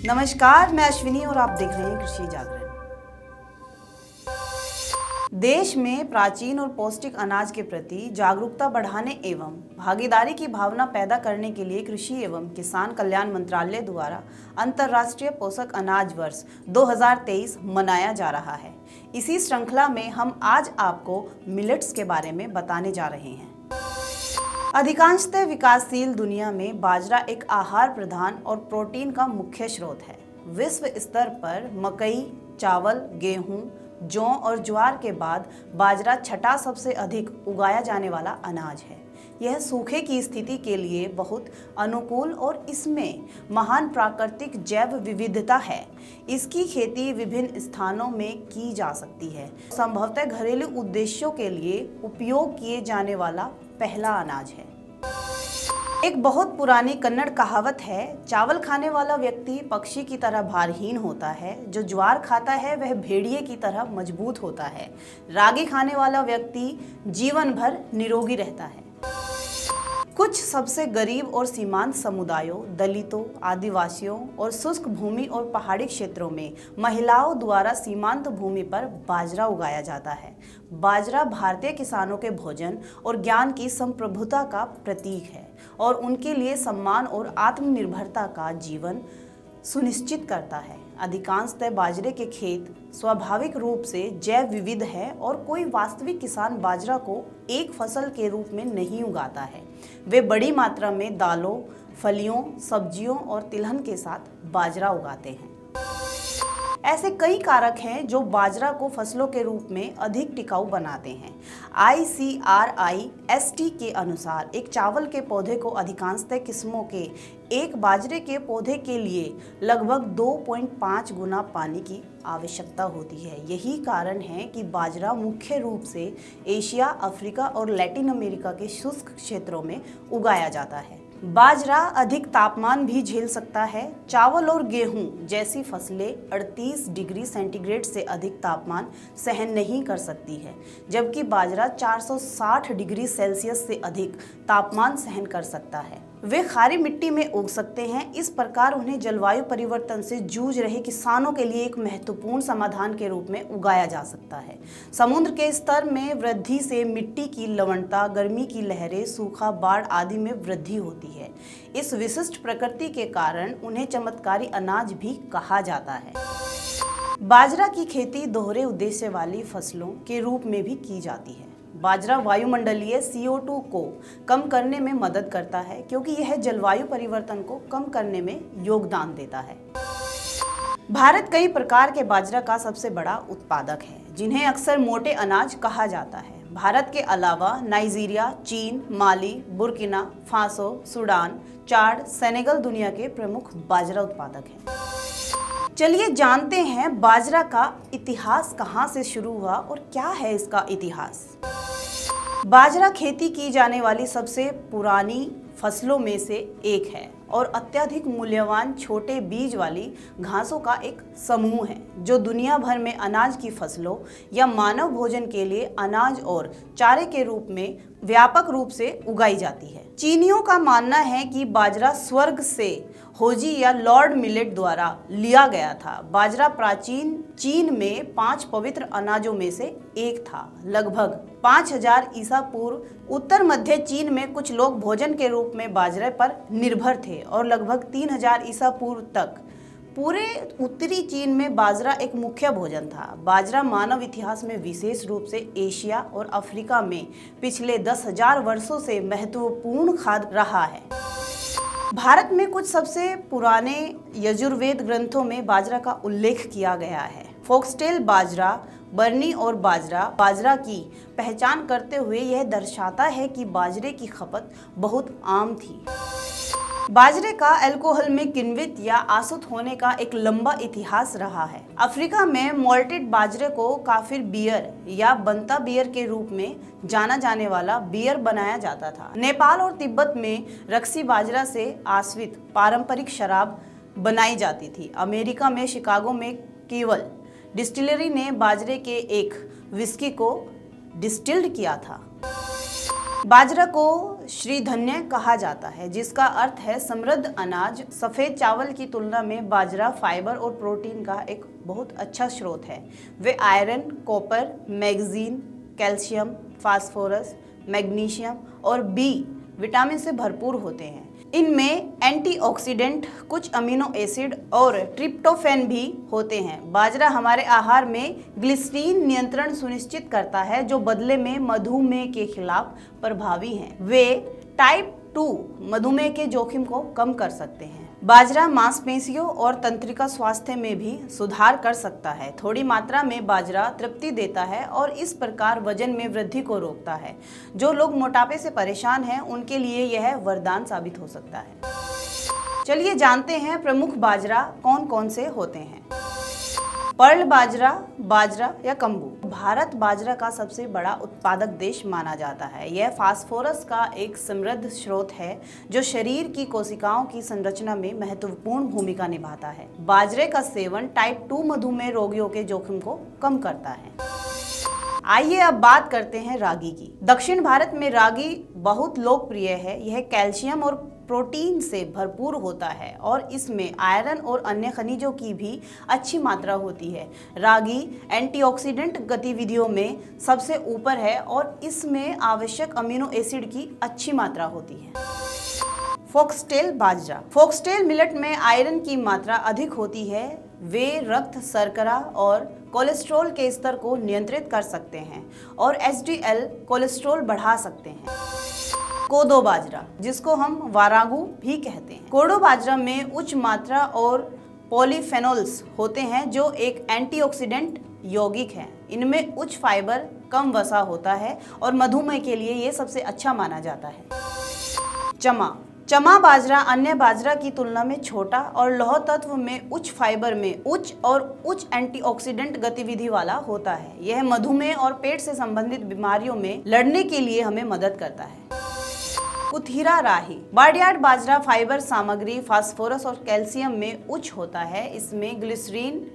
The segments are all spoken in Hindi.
नमस्कार, मैं अश्विनी और आप देख रहे हैं कृषि जागरण। देश में प्राचीन और पौष्टिक अनाज के प्रति जागरूकता बढ़ाने एवं भागीदारी की भावना पैदा करने के लिए कृषि एवं किसान कल्याण मंत्रालय द्वारा अंतर्राष्ट्रीय पोषक अनाज वर्ष 2023 मनाया जा रहा है। इसी श्रृंखला में हम आज आपको मिलेट्स के बारे में बताने जा रहे हैं। अधिकांशतः विकासशील दुनिया में बाजरा एक आहार प्रधान और प्रोटीन का मुख्य स्रोत है। विश्व स्तर पर मकई, चावल, गेहूं, जौ और ज्वार के बाद बाजरा छठा सबसे अधिक उगाया जाने वाला अनाज है। यह सूखे की स्थिति के लिए बहुत अनुकूल और इसमें महान प्राकृतिक जैव विविधता है। इसकी खेती विभिन्न स्थानों में की जा सकती है। संभवतः घरेलू उद्देश्यों के लिए उपयोग किए जाने वाला पहला अनाज है। एक बहुत पुरानी कन्नड़ कहावत है, चावल खाने वाला व्यक्ति पक्षी की तरह भारहीन होता है, जो ज्वार खाता है वह भेड़िए की तरह मजबूत होता है, रागी खाने वाला व्यक्ति जीवन भर निरोगी रहता है। कुछ सबसे गरीब और सीमांत समुदायों, दलितों, आदिवासियों और शुष्क भूमि और पहाड़ी क्षेत्रों में महिलाओं द्वारा सीमांत भूमि पर बाजरा उगाया जाता है। बाजरा भारतीय किसानों के भोजन और ज्ञान की संप्रभुता का प्रतीक है और उनके लिए सम्मान और आत्मनिर्भरता का जीवन सुनिश्चित करता है। अधिकांशतः बाजरे के खेत स्वाभाविक रूप से जैव विविध है और कोई वास्तविक किसान बाजरा को एक फसल के रूप में नहीं उगाता है। वे बड़ी मात्रा में दालों, फलियों, सब्जियों और तिलहन के साथ बाजरा उगाते हैं। ऐसे कई कारक हैं जो बाजरा को फसलों के रूप में अधिक टिकाऊ बनाते हैं। ICRIST के अनुसार एक चावल के पौधे को अधिकांशतः किस्मों के एक बाजरे के पौधे के लिए लगभग 2.5 गुना पानी की आवश्यकता होती है। यही कारण है कि बाजरा मुख्य रूप से एशिया, अफ्रीका और लैटिन अमेरिका के शुष्क क्षेत्रों में उगाया जाता है। बाजरा अधिक तापमान भी झेल सकता है। चावल और गेहूं जैसी फसलें 38 डिग्री सेंटीग्रेड से अधिक तापमान सहन नहीं कर सकती है, जबकि बाजरा 460 डिग्री सेल्सियस से अधिक तापमान सहन कर सकता है। वे खारी मिट्टी में उग सकते हैं। इस प्रकार उन्हें जलवायु परिवर्तन से जूझ रहे किसानों के लिए एक महत्वपूर्ण समाधान के रूप में उगाया जा सकता है। समुद्र के स्तर में वृद्धि से मिट्टी की लवणता, गर्मी की लहरें, सूखा, बाढ़ आदि में वृद्धि होती है। इस विशिष्ट प्रकृति के कारण उन्हें चमत्कारी अनाज भी कहा जाता है। बाजरा की खेती दोहरे उद्देश्य वाली फसलों के रूप में भी की जाती है। बाजरा वायुमंडलीय CO2 को कम करने में मदद करता है, क्योंकि यह जलवायु परिवर्तन को कम करने में योगदान देता है। भारत कई प्रकार के बाजरा का सबसे बड़ा उत्पादक है, जिन्हें अक्सर मोटे अनाज कहा जाता है। भारत के अलावा नाइजीरिया, चीन, माली, बुर्किना फासो, सूडान, चाड, सेनेगल दुनिया के प्रमुख बाजरा उत्पादक हैं। चलिए जानते हैं बाजरा का इतिहास कहां से शुरू हुआ और क्या है इसका इतिहास। बाजरा खेती की जाने वाली सबसे पुरानी फसलों में से एक है और अत्यधिक मूल्यवान छोटे बीज वाली घासों का एक समूह है, जो दुनिया भर में अनाज की फसलों या मानव भोजन के लिए अनाज और चारे के रूप में व्यापक रूप से उगाई जाती है। चीनियों का मानना है कि बाजरा स्वर्ग से होजी या लॉर्ड मिलेट द्वारा लिया गया था। बाजरा प्राचीन चीन में 5 पवित्र अनाजों में से एक था। लगभग 5000 ईसा पूर्व उत्तर मध्य चीन में कुछ लोग भोजन के रूप में बाजरे पर निर्भर थे और लगभग 3000 ईसा पूर्व तक पूरे उत्तरी चीन में बाजरा एक मुख्य भोजन था। बाजरा मानव इतिहास में विशेष रूप से एशिया और अफ्रीका में पिछले 10,000 वर्षों से महत्वपूर्ण खाद्य रहा है। भारत में कुछ सबसे पुराने यजुर्वेद ग्रंथों में बाजरा का उल्लेख किया गया है। फोक्सटेल बाजरा, बरनी और बाजरा की पहचान करते हुए यह दर्शाता है कि बाजरे की खपत बहुत आम थी। बाजरे का अल्कोहल में किण्वित या आसुत होने का एक लंबा इतिहास रहा है। अफ्रीका में मोल्टेड बाजरे को काफिर बियर या बनता बियर के रूप में जाना जाने वाला बियर बनाया जाता था। नेपाल और तिब्बत में रक्सी बाजरा से आश्रित पारंपरिक शराब बनाई जाती थी। अमेरिका में शिकागो में केवल डिस्टिलरी ने बाजरे के एक विस्की को डिस्टिल्ड किया था। बाजरा को श्रीधन्य कहा जाता है, जिसका अर्थ है समृद्ध अनाज। सफ़ेद चावल की तुलना में बाजरा फाइबर और प्रोटीन का एक बहुत अच्छा स्रोत है। वे iron, copper, magnesium, calcium, phosphorus, magnesium और बी विटामिन से भरपूर होते हैं। इनमें एंटीऑक्सीडेंट, कुछ अमीनो एसिड और ट्रिप्टोफैन भी होते हैं। बाजरा हमारे आहार में ग्लिसरीन नियंत्रण सुनिश्चित करता है, जो बदले में मधुमेह के खिलाफ प्रभावी हैं। वे टाइप 2 मधुमेह के जोखिम को कम कर सकते हैं। बाजरा मांसपेशियों और तंत्रिका स्वास्थ्य में भी सुधार कर सकता है। थोड़ी मात्रा में बाजरा तृप्ति देता है और इस प्रकार वजन में वृद्धि को रोकता है। जो लोग मोटापे से परेशान हैं, उनके लिए यह वरदान साबित हो सकता है। चलिए जानते हैं प्रमुख बाजरा कौन कौन से होते हैं। पर्ल बाजरा, बाजरा या कंबू। भारत बाजरा का सबसे बड़ा उत्पादक देश माना जाता है। यह फास्फोरस का एक समृद्ध स्रोत है, जो शरीर की कोशिकाओं की संरचना में महत्वपूर्ण भूमिका निभाता है। बाजरे का सेवन टाइप 2 मधुमेह रोगियों के जोखिम को कम करता है। आइए अब बात करते हैं रागी की। दक्षिण भारत में रागी बहुत लोकप्रिय है। यह कैल्शियम और प्रोटीन से भरपूर होता है और इसमें आयरन और अन्य खनिजों की भी अच्छी मात्रा होती है। रागी एंटीऑक्सीडेंट गतिविधियों में सबसे ऊपर है और इसमें आवश्यक अमीनो एसिड की अच्छी मात्रा होती है। फॉक्सटेल बाजरा। फॉक्सटेल मिलेट में आयरन की मात्रा अधिक होती है। वे रक्त शर्करा और कोलेस्ट्रॉल के स्तर को नियंत्रित कर सकते हैं और एचडीएल कोलेस्ट्रॉल बढ़ा सकते हैं। कोदो बाजरा, जिसको हम वारागू भी कहते हैं। कोडो बाजरा में उच्च मात्रा और पॉलीफेनोल्स होते हैं, जो एक एंटीऑक्सीडेंट यौगिक है। इनमें उच्च फाइबर, कम वसा होता है और मधुमेह के लिए ये सबसे अच्छा माना जाता है। चमा बाजरा अन्य बाजरा की तुलना में छोटा और लौह तत्व में उच्च फाइबर में उच्च एंटीऑक्सीडेंट गतिविधि वाला होता है। यह मधुमेह और पेट से संबंधित बीमारियों में लड़ने के लिए हमें मदद करता है। कुथिरा राही। बार्डयार्ड बाजरा फाइबर सामग्री, फास्फोरस और कैल्शियम में उच्च होता है। इसमें ग्लिसरीन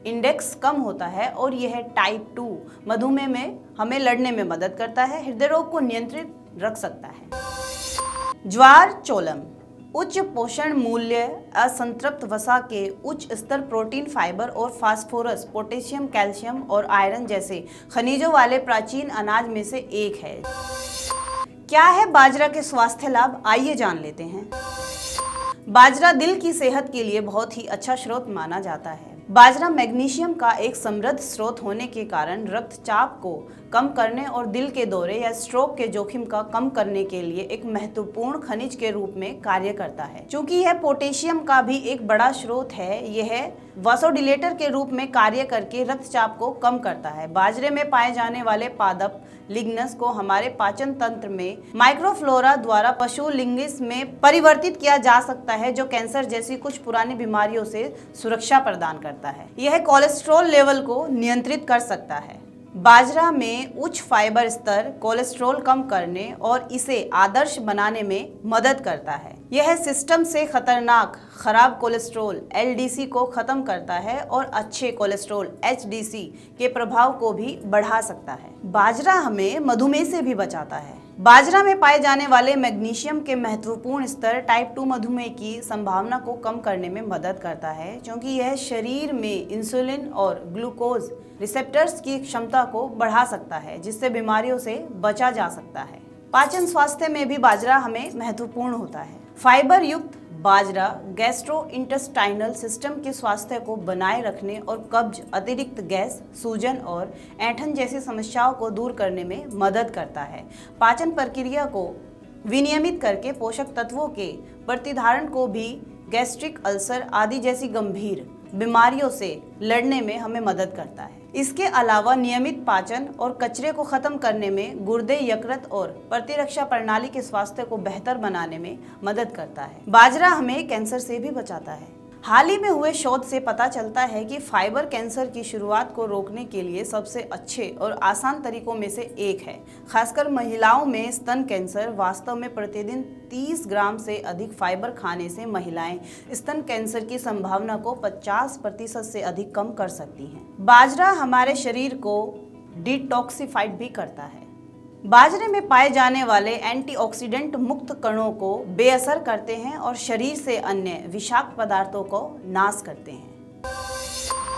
इंडेक्स कम होता है और यह टाइप 2 मधुमेह में हमें लड़ने में मदद करता है। हृदय रोग को नियंत्रित रख सकता है। ज्वार चोलम, उच्च पोषण मूल्य, असंतृप्त वसा के उच्च स्तर, प्रोटीन, फाइबर और फास्फोरस, पोटेशियम, कैल्शियम और आयरन जैसे खनिजों वाले प्राचीन अनाज में से एक है। क्या है बाजरा के स्वास्थ्य लाभ, आइए जान लेते हैं। बाजरा दिल की सेहत के लिए बहुत ही अच्छा स्रोत माना जाता है। बाजरा मैग्नीशियम का एक समृद्ध स्रोत होने के कारण रक्तचाप को कम करने और दिल के दौरे या स्ट्रोक के जोखिम का कम करने के लिए एक महत्वपूर्ण खनिज के रूप में कार्य करता है। चूंकि यह पोटेशियम का भी एक बड़ा स्रोत है, यह वासोडिलेटर के रूप में कार्य करके रक्तचाप को कम करता है। बाजरे में पाए जाने वाले पादप लिग्नस को हमारे पाचन तंत्र में माइक्रोफ्लोरा द्वारा पशु लिंगिस में परिवर्तित किया जा सकता है, जो कैंसर जैसी कुछ पुरानी बीमारियों से सुरक्षा प्रदान करता है। यह कोलेस्ट्रॉल लेवल को नियंत्रित कर सकता है। बाजरा में उच्च फाइबर स्तर कोलेस्ट्रॉल कम करने और इसे आदर्श बनाने में मदद करता है। यह सिस्टम से खतरनाक खराब कोलेस्ट्रॉल एलडीसी को खत्म करता है और अच्छे कोलेस्ट्रॉल एचडीसी के प्रभाव को भी बढ़ा सकता है। बाजरा हमें मधुमेह से भी बचाता है। बाजरा में पाए जाने वाले मैग्नीशियम के महत्वपूर्ण स्तर टाइप 2 मधुमेह की संभावना को कम करने में मदद करता है, क्योंकि यह शरीर में इंसुलिन और ग्लूकोज रिसेप्टर्स की क्षमता को बढ़ा सकता है, जिससे बीमारियों से बचा जा सकता है। पाचन स्वास्थ्य में भी बाजरा हमें महत्वपूर्ण होता है। फाइबर युक्त बाजरा गैस्ट्रोइंटेस्टाइनल सिस्टम के स्वास्थ्य को बनाए रखने और कब्ज, अतिरिक्त गैस, सूजन और ऐंठन जैसी समस्याओं को दूर करने में मदद करता है। पाचन प्रक्रिया को विनियमित करके पोषक तत्वों के प्रतिधारण को भी गैस्ट्रिक अल्सर आदि जैसी गंभीर बीमारियों से लड़ने में हमें मदद करता है। इसके अलावा नियमित पाचन और कचरे को खत्म करने में, गुर्दे, यकृत और प्रतिरक्षा प्रणाली के स्वास्थ्य को बेहतर बनाने में मदद करता है। बाजरा हमें कैंसर से भी बचाता है। हाल ही में हुए शोध से पता चलता है कि फाइबर कैंसर की शुरुआत को रोकने के लिए सबसे अच्छे और आसान तरीकों में से एक है। खासकर महिलाओं में स्तन कैंसर। वास्तव में प्रतिदिन 30 ग्राम से अधिक फाइबर खाने से महिलाएं स्तन कैंसर की संभावना को 50% से अधिक कम कर सकती हैं। बाजरा हमारे शरीर को डिटॉक्सिफाइड भी करता है। बाजरे में पाए जाने वाले एंटीऑक्सीडेंट मुक्त कणों को बेअसर करते हैं और शरीर से अन्य विषाक्त पदार्थों को नाश करते हैं।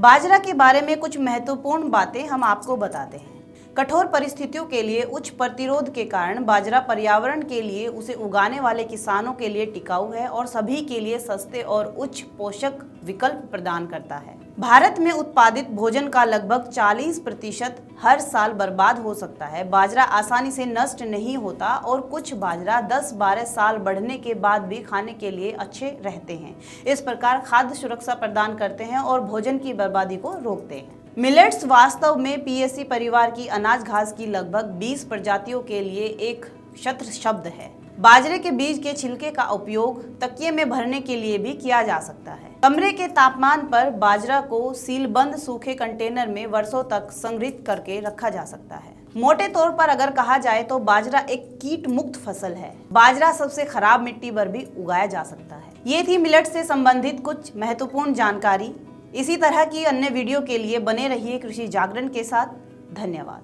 बाजरा के बारे में कुछ महत्वपूर्ण बातें हम आपको बताते हैं। कठोर परिस्थितियों के लिए उच्च प्रतिरोध के कारण बाजरा पर्यावरण के लिए, उसे उगाने वाले किसानों के लिए टिकाऊ है और सभी के लिए सस्ते और उच्च पोषक विकल्प प्रदान करता है। भारत में उत्पादित भोजन का लगभग 40% हर साल बर्बाद हो सकता है। बाजरा आसानी से नष्ट नहीं होता और कुछ बाजरा 10-12 साल बढ़ने के बाद भी खाने के लिए अच्छे रहते हैं। इस प्रकार खाद्य सुरक्षा प्रदान करते हैं और भोजन की बर्बादी को रोकते हैं। मिलेट्स वास्तव में पिएसी परिवार की अनाज घास की लगभग 20 प्रजातियों के लिए एक शत्र शब्द है। बाजरे के बीज के छिलके का उपयोग तकिए में भरने के लिए भी किया जा सकता है। कमरे के तापमान पर बाजरा को सीलबंद सूखे कंटेनर में वर्षों तक संग्रहित करके रखा जा सकता है। मोटे तौर पर अगर कहा जाए तो बाजरा एक कीट मुक्त फसल है। बाजरा सबसे खराब मिट्टी पर भी उगाया जा सकता है। ये थी मिलेट से संबंधित कुछ महत्वपूर्ण जानकारी। इसी तरह की अन्य वीडियो के लिए बने रहिए कृषि जागरण के साथ। धन्यवाद।